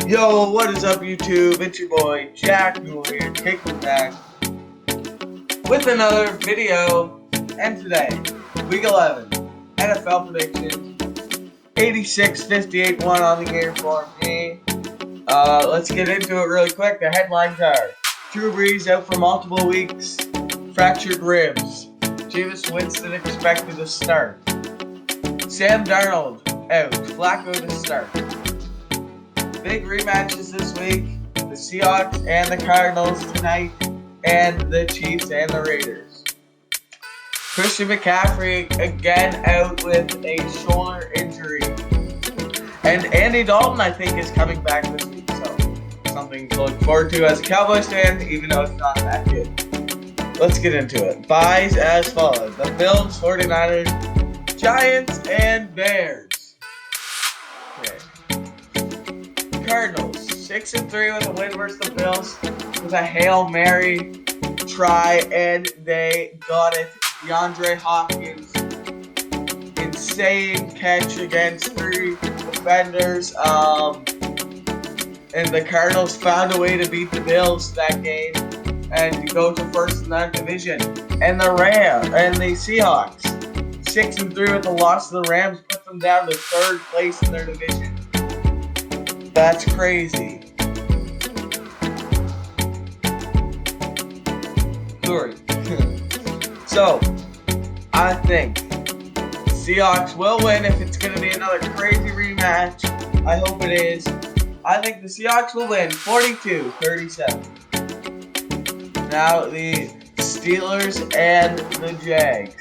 Yo, what is up, YouTube? It's your boy Jack Newell here, kicking back with another video. And today, Week 11 NFL predictions. 86-58 won on the year for me. Let's get into it really quick. The headlines are: Drew Brees out for multiple weeks, fractured ribs. Jameis Winston expected to start. Sam Darnold out, Flacco to start. Big rematches this week: the Seahawks and the Cardinals tonight, and the Chiefs and the Raiders. Christian McCaffrey again out with a shoulder injury. And Andy Dalton, I think, is coming back this week, so something to look forward to as a Cowboys fan, even though it's not that good. Let's get into it. Buys as follows: the Bills, 49ers, Giants, and Bears. Okay. Cardinals, 6-3 with a win versus the Bills with a Hail Mary try, and they got it. DeAndre Hopkins, insane catch against 3 defenders. And the Cardinals found a way to beat the Bills that game and to go to first in that division. And the Seahawks, 6-3 with a loss to the Rams, put them down to 3rd place in their division. That's crazy. Sorry. So, I think Seahawks will win if it's going to be another crazy rematch. I hope it is. I think the Seahawks will win 42-37. Now, the Steelers and the Jags.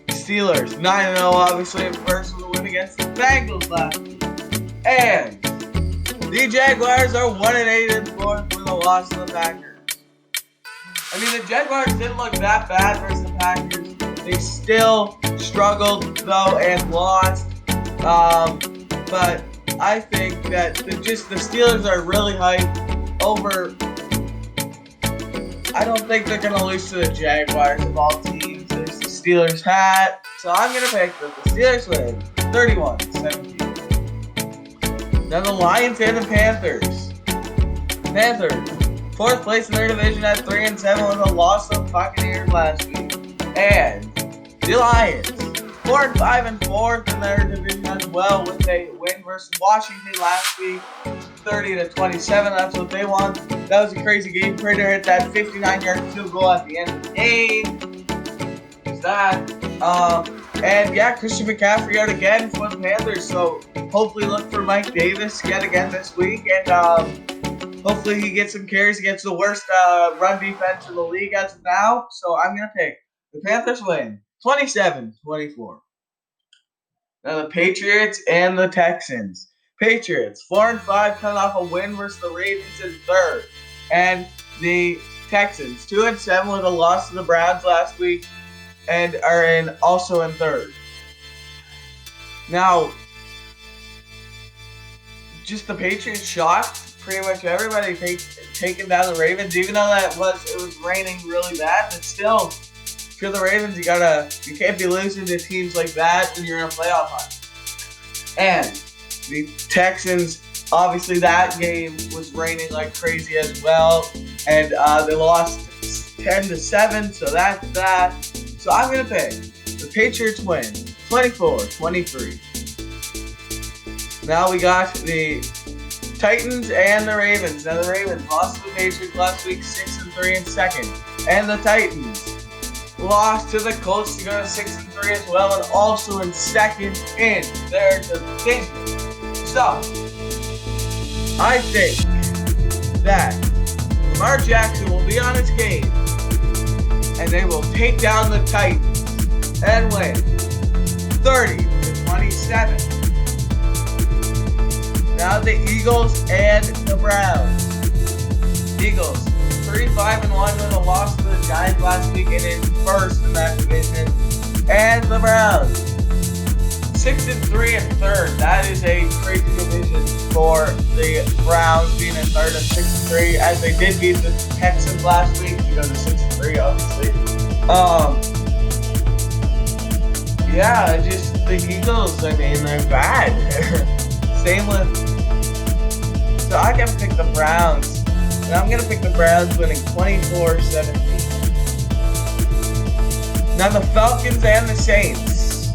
Steelers, 9-0, obviously, at first with a win against the Bengals last week. And the Jaguars are 1-8 in 4th with a loss to the Packers. I mean, the Jaguars didn't look that bad versus the Packers. They still struggled, though, and lost. But I think that the Steelers are really hyped over. I don't think they're going to lose to the Jaguars of all teams. There's the Steelers hat. So I'm going to pick that the Steelers win 31-17. Now the Lions and the Panthers. Panthers, 4th place in their division at 3-7 with a loss to the Buccaneers last week. And the Lions, 4-5 and 4th in their division as well with a win versus Washington last week, 30-27. That's what they won. That was a crazy game. Prater hit that 59-yard field goal at the end of the game. There's that. And yeah, Christian McCaffrey out again for the Panthers. So hopefully look for Mike Davis yet again this week. And hopefully he gets some carries against the worst run defense in the league as of now. So I'm going to pick the Panthers win 27-24. Now the Patriots and the Texans. Patriots, 4-5, coming off a win versus the Ravens in 3rd. And the Texans, 2-7 with a loss to the Browns last week and are also in 3rd. Now, just the Patriots shocked pretty much everybody taking down the Ravens, even though it was raining really bad. But still, if you're the Ravens, you can't be losing to teams like that when you're in a playoff hunt. And the Texans, obviously that game was raining like crazy as well, and they lost 10-7. So that's that. So I'm gonna pick the Patriots win 24-23. Now we got the Titans and the Ravens. Now the Ravens lost to the Patriots last week, 6-3 in 2nd. And the Titans lost to the Colts to go to 6-3 as well, and also in 2nd in their division. So, I think that Lamar Jackson will be on his game, and they will take down the Titans and win 30-27. Now the Eagles and the Browns. Eagles, 3-5-1 with a loss to the Giants last week and in 1st in that division. And the Browns, 6-3 in 3rd. That is a crazy division for the Browns being in 3rd and 6-3, as they did beat the Texans last week to go to 6-3, obviously. Yeah, just the Eagles, I mean, they're bad. Same with So I gotta pick the Browns. And I'm gonna pick the Browns winning 24-17. Now the Falcons and the Saints.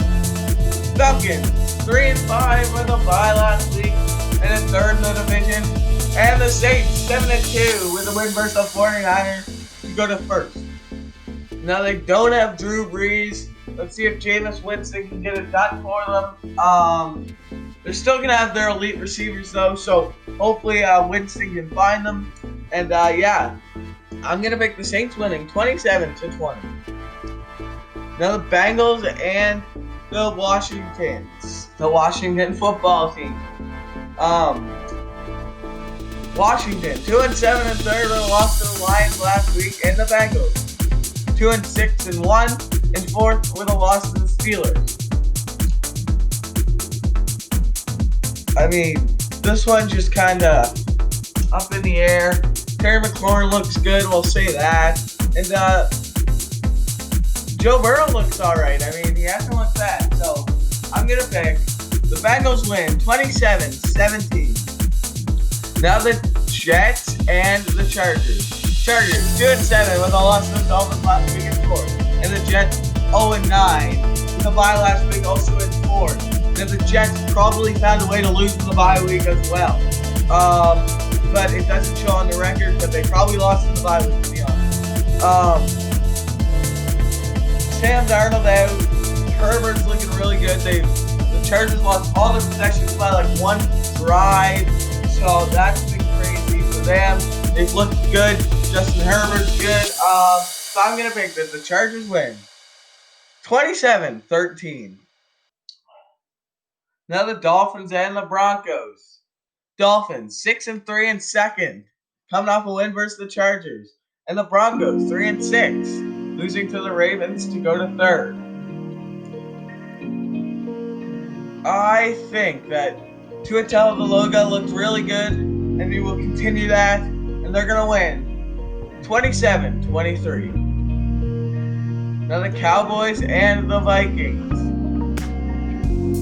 Falcons 3-5 with a bye last week and a third in the division. And the Saints 7-2 with a win versus the 49ers to go to first. Now they don't have Drew Brees. Let's see if Jameis Winston can get it done for them. They're still going to have their elite receivers, though, so hopefully Winston can find them. And, yeah, I'm going to pick the Saints winning 27-20. Now the Bengals and the Washington football team. Washington, 2-7 and third with a loss to the Lions last week, and the Bengals, 2-6 and 1 and fourth with a loss to the Steelers. I mean, this one's just kind of up in the air. Terry McLaurin looks good, we'll say that. And Joe Burrow looks alright. I mean, he hasn't looked bad. So, I'm going to pick the Bengals win 27-17. Now the Jets and the Chargers. Chargers 2-7 with a loss to the Dolphins last week in fourth. And the Jets 0-9 with a bye last week also in fourth. Now the Jets probably found a way to lose in the bye week as well. But it doesn't show on the record, but they probably lost in the bye week, to be honest. Sam Darnold out. Herbert's looking really good. The Chargers lost all their possessions by like one drive. So that's been crazy for them. They've looked good. Justin Herbert's good. So I'm going to pick that the Chargers win 27-13. Now the Dolphins and the Broncos. Dolphins 6-3 in second, coming off a win versus the Chargers. And the Broncos 3-6, losing to the Ravens to go to third. I think that Tua Tagovailoa looked really good, and he will continue that, and they're going to win 27-23. Now the Cowboys and the Vikings.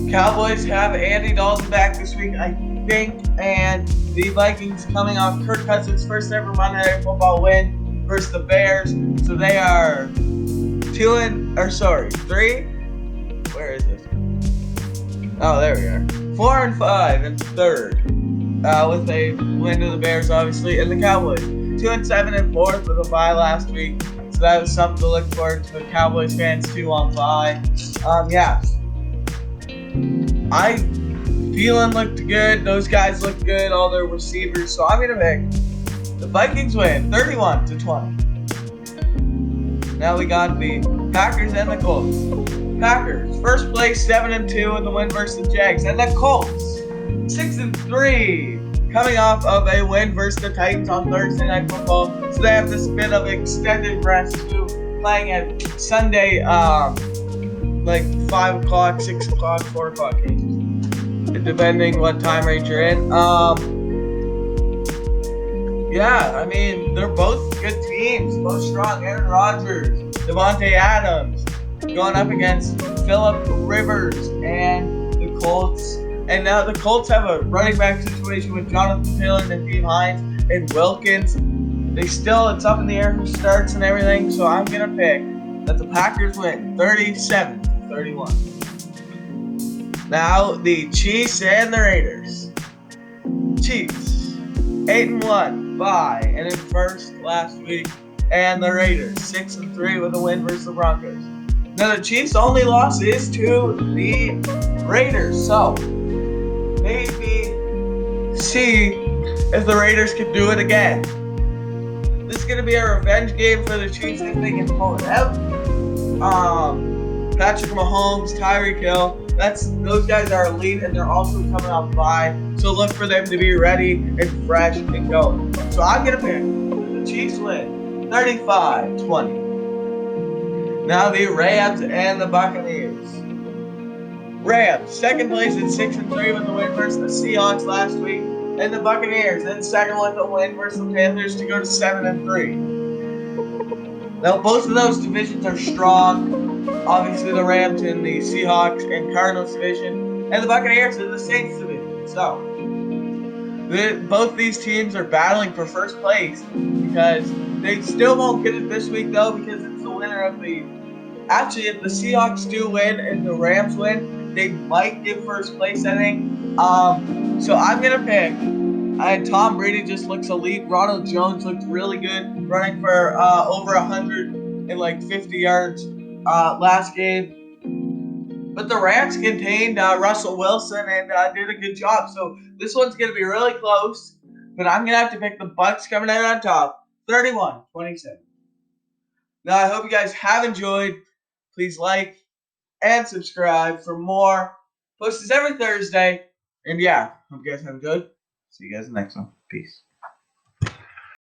Cowboys have Andy Dalton back this week, I think, and the Vikings coming off Kirk Cousins' first ever Monday Night Football win versus the Bears. So they are 3. Where is it? Oh, there we are. 4-5 in third, with a win to the Bears, obviously, and the Cowboys 2-7 in fourth with a bye last week. So that was something to look forward to the Cowboys fans too on bye. Yeah. Thielen looked good. Those guys looked good. All their receivers. So I'm gonna pick the Vikings win 31-20. Now we got the Packers and the Colts. Packers first place 7-2 in the win versus the Jags, and the Colts 6-3. Coming off of a win versus the Titans on Thursday Night Football. So they have this bit of extended rest too, playing at Sunday, like 5 o'clock, 6 o'clock, 4 o'clock games, depending what time range you're in. Yeah, I mean, they're both good teams, both strong. Aaron Rodgers, Devontae Adams, going up against Phillip Rivers and the Colts. And now the Colts have a running back situation with Jonathan Taylor and Naheem Hines and Wilkins. It's up in the air who starts and everything, so I'm going to pick that the Packers win 37-31. Now the Chiefs and the Raiders. Chiefs 8-1 bye and in first last week, and the Raiders 6-3 with a win versus the Broncos. Now the Chiefs' only loss is to the Raiders, so maybe see if the Raiders can do it again. This is going to be a revenge game for the Chiefs if they can pull it out. Patrick Mahomes, Tyreek Hill, those guys are elite, and they're also coming off bye. So look for them to be ready and fresh and going. So I'm going to pick the Chiefs win 35-20. Now the Rams and the Buccaneers. Rams, second place at 6-3 with the win versus the Seahawks last week. And the Buccaneers in second with the win versus the Panthers to go to 7-3. Now both of those divisions are strong. Obviously the Rams in the Seahawks and Cardinals division, and the Buccaneers in the Saints division. So Both these teams are battling for first place because they still won't get it this week though because it's the winner of the. Actually, if the Seahawks do win and the Rams win, they might get first place. I think. So I'm gonna pick. And Tom Brady just looks elite. Ronald Jones looked really good, running for over 150 yards last game. But the Rams contained Russell Wilson and did a good job. So this one's going to be really close. But I'm going to have to pick the Bucks coming out on top, 31-27. Now, I hope you guys have enjoyed. Please like and subscribe for more. Post this every Thursday. And yeah, hope you guys have enjoyed. See you guys in the next one. Peace.